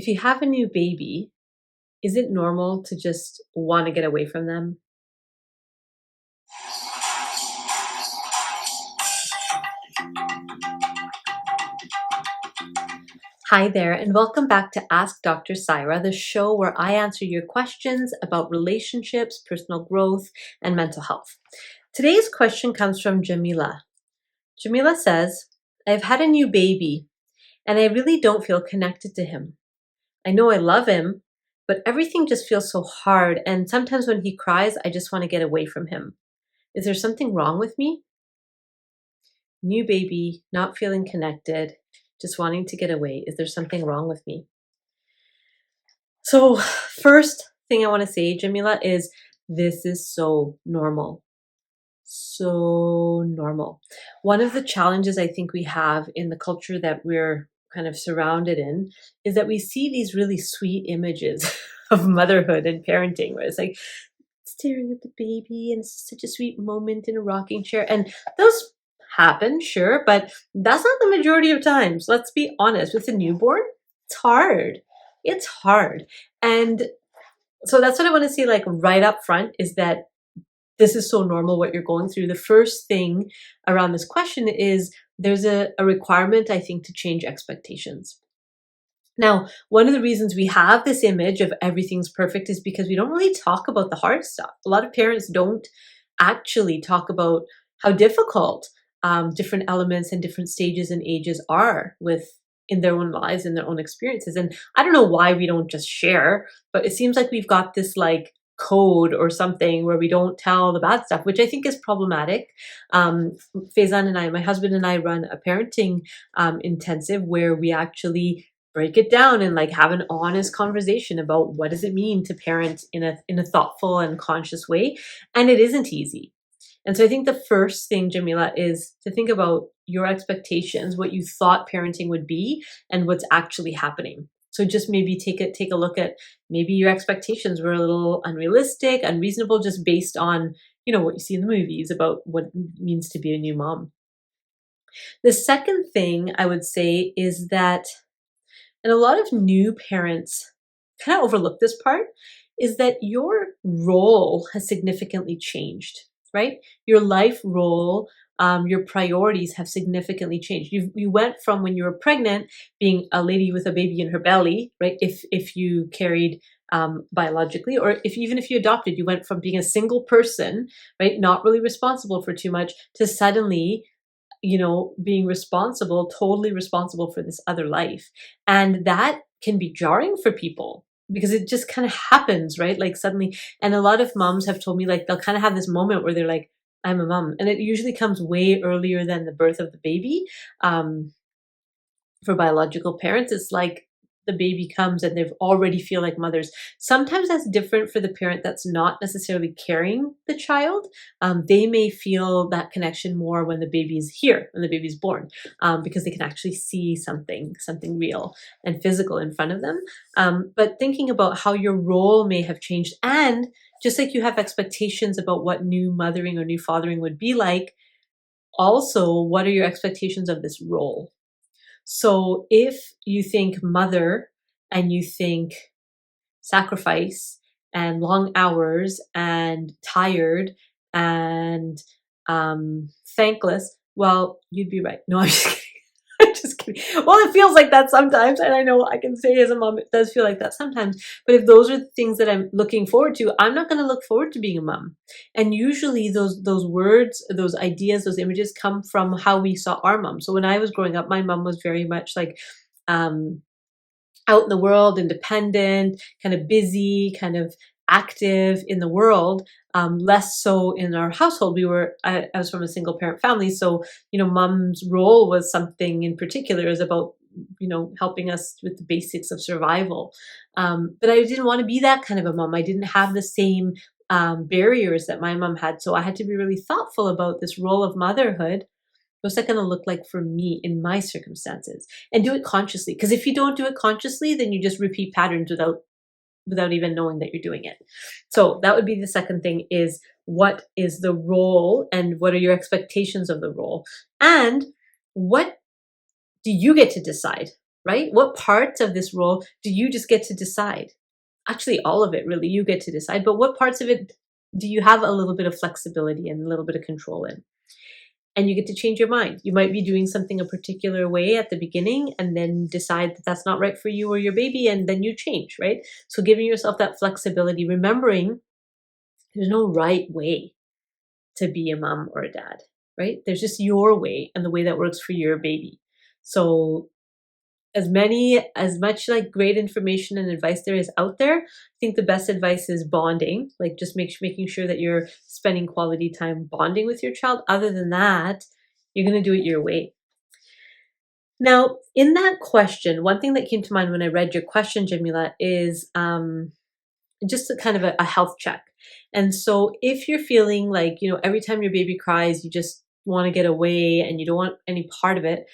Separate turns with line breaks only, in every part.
If you have a new baby, is it normal to just want to get away from them? Hi there, and welcome back to Ask Dr. Saira, the show where I answer your questions about relationships, personal growth, and mental health. Today's question comes from Jamila. Jamila says, I've had a new baby, and I really don't feel connected to him. I know I love him, but everything just feels so hard, and sometimes when he cries, I just want to get away from him. Is there something wrong with me? New baby, not feeling connected, just wanting to get away. Is there something wrong with me? So, first thing I want to say, Jamila, is this is so normal. So normal. One of the challenges I think we have in the culture that we're kind of surrounded in is that we see these really sweet images of motherhood and parenting, where it's like staring at the baby and it's such a sweet moment in a rocking chair. And those happen, sure, but that's not the majority of times. Let's be honest, with a newborn, it's hard. It's hard. And so that's what I want to say, like right up front, is that this is so normal what you're going through. The first thing around this question is there's a requirement, I think, to change expectations. Now, one of the reasons we have this image of everything's perfect is because we don't really talk about the hard stuff. A lot of parents don't actually talk about how difficult different elements and different stages and ages are in their own lives, in their own experiences. And I don't know why we don't just share, but it seems like we've got this like code or something where we don't tell the bad stuff, which I think is problematic. Faizan and I, my husband and I, run a parenting intensive where we actually break it down and like have an honest conversation about what does it mean to parent in a thoughtful and conscious way. And it isn't easy. And so I think the first thing, Jamila, is to think about your expectations, what you thought parenting would be, and what's actually happening. So just maybe take a look at maybe your expectations were a little unrealistic, unreasonable, just based on, what you see in the movies about what it means to be a new mom. The second thing I would say is that, and a lot of new parents kind of overlook this part, is that your role has significantly changed, right? Your life role, your priorities have significantly changed. You went from when you were pregnant being a lady with a baby in her belly, right? If you carried biologically, or even if you adopted, you went from being a single person, right, not really responsible for too much, to suddenly being responsible, totally responsible for this other life. And that can be jarring for people because it just kind of happens, right? Like suddenly, and a lot of moms have told me like they'll kind of have this moment where they're like, I'm a mom. And it usually comes way earlier than the birth of the baby. For biological parents, it's like the baby comes and they already feel like mothers. Sometimes that's different for the parent that's not necessarily carrying the child. They may feel that connection more when the baby's here, when the baby's born, because they can actually see something real and physical in front of them. But thinking about how your role may have changed, and just like you have expectations about what new mothering or new fathering would be like, also, what are your expectations of this role? So if you think mother and you think sacrifice and long hours and tired and thankless, well, you'd be right. No, I'm just kidding. I'm just kidding. Well, it feels like that sometimes, and I know I can say as a mom, it does feel like that sometimes. But if those are the things that I'm looking forward to, I'm not going to look forward to being a mom. And usually those words, those ideas, those images come from how we saw our mom. So when I was growing up, my mom was very much like out in the world, independent, kind of busy, kind of active in the world, less so in our household. I was from a single parent family. So, mom's role was something in particular is about, helping us with the basics of survival. But I didn't want to be that kind of a mom. I didn't have the same barriers that my mom had. So I had to be really thoughtful about this role of motherhood. What's that going to look like for me in my circumstances, and do it consciously? Because if you don't do it consciously, then you just repeat patterns without even knowing that you're doing it. So that would be the second thing, is what is the role and what are your expectations of the role? And what do you get to decide, right? What parts of this role do you just get to decide? Actually, all of it, really, you get to decide, but what parts of it do you have a little bit of flexibility and a little bit of control in? And you get to change your mind. You might be doing something a particular way at the beginning and then decide that that's not right for you or your baby, and then you change, right? So giving yourself that flexibility, remembering there's no right way to be a mom or a dad, right? There's just your way and the way that works for your baby. So as much like great information and advice there is out there, I think the best advice is bonding, like just making sure that you're spending quality time bonding with your child. Other than that, you're going to do it your way. Now, in that question, one thing that came to mind when I read your question, Jamila, is just a kind of a health check. And so if you're feeling like, every time your baby cries, you just want to get away and you don't want any part of it,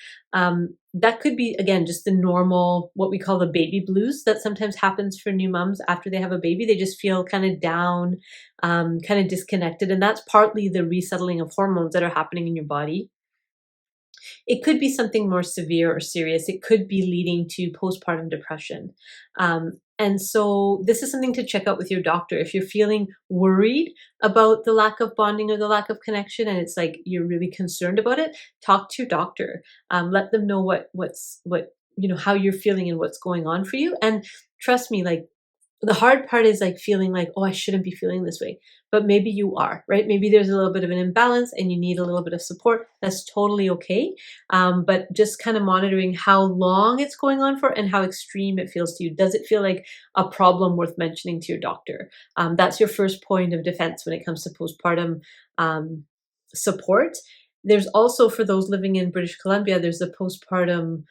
that could be, again, just the normal, what we call the baby blues that sometimes happens for new moms after they have a baby. They just feel kind of down, kind of disconnected. And that's partly the resettling of hormones that are happening in your body. It could be something more severe or serious. It could be leading to postpartum depression. And so this is something to check out with your doctor. If you're feeling worried about the lack of bonding or the lack of connection, and it's like you're really concerned about it, talk to your doctor. Let them know how you're feeling and what's going on for you. And trust me, like, the hard part is like feeling like, oh, I shouldn't be feeling this way, but maybe you are, right? Maybe there's a little bit of an imbalance and you need a little bit of support. That's totally okay. But just kind of monitoring how long it's going on for and how extreme it feels to you. Does it feel like a problem worth mentioning to your doctor? That's your first point of defense when it comes to postpartum support. There's also, for those living in British Columbia, there's the postpartum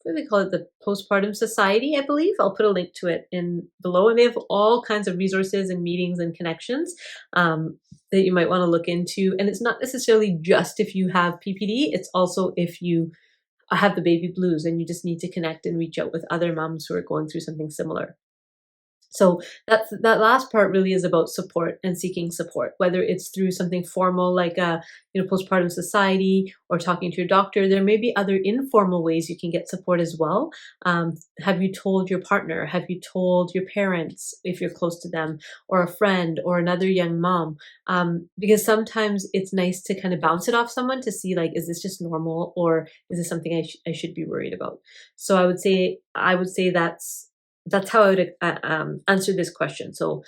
what do they call it? The Postpartum Society, I believe. I'll put a link to it in below, and they have all kinds of resources and meetings and connections that you might want to look into. And it's not necessarily just if you have PPD, it's also if you have the baby blues and you just need to connect and reach out with other moms who are going through something similar. So that last part really is about support and seeking support, whether it's through something formal like a postpartum society or talking to your doctor. There may be other informal ways you can get support as well. Have you told your partner? Have you told your parents if you're close to them, or a friend or another young mom? Because sometimes it's nice to kind of bounce it off someone to see, like, is this just normal, or is this something I should be worried about? So I would say that's how I would answer this question. So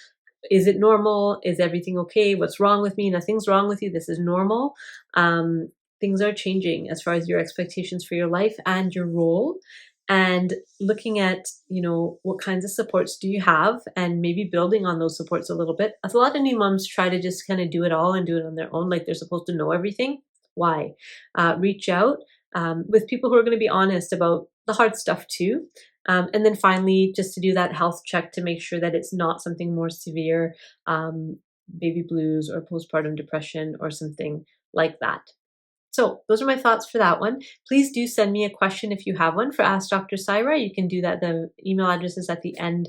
is it normal? Is everything okay? What's wrong with me? Nothing's wrong with you. This is normal. Things are changing as far as your expectations for your life and your role, and looking at, what kinds of supports do you have, and maybe building on those supports a little bit. As a lot of new moms try to just kind of do it all and do it on their own, like they're supposed to know everything. Why? Reach out with people who are going to be honest about the hard stuff too. And then finally, just to do that health check to make sure that it's not something more severe, baby blues or postpartum depression or something like that. So those are my thoughts for that one. Please do send me a question if you have one for Ask Dr. Saira. You can do that. The email address is at the end.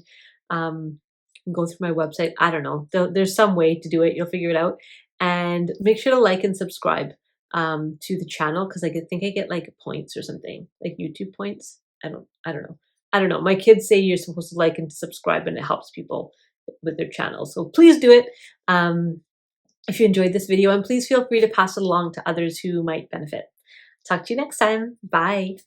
Go through my website. I don't know. There's some way to do it. You'll figure it out. And make sure to like and subscribe to the channel, because I think I get like points or something, like YouTube points. I don't know. My kids say you're supposed to like and subscribe, and it helps people with their channel. So please do it if you enjoyed this video, and please feel free to pass it along to others who might benefit. Talk to you next time. Bye.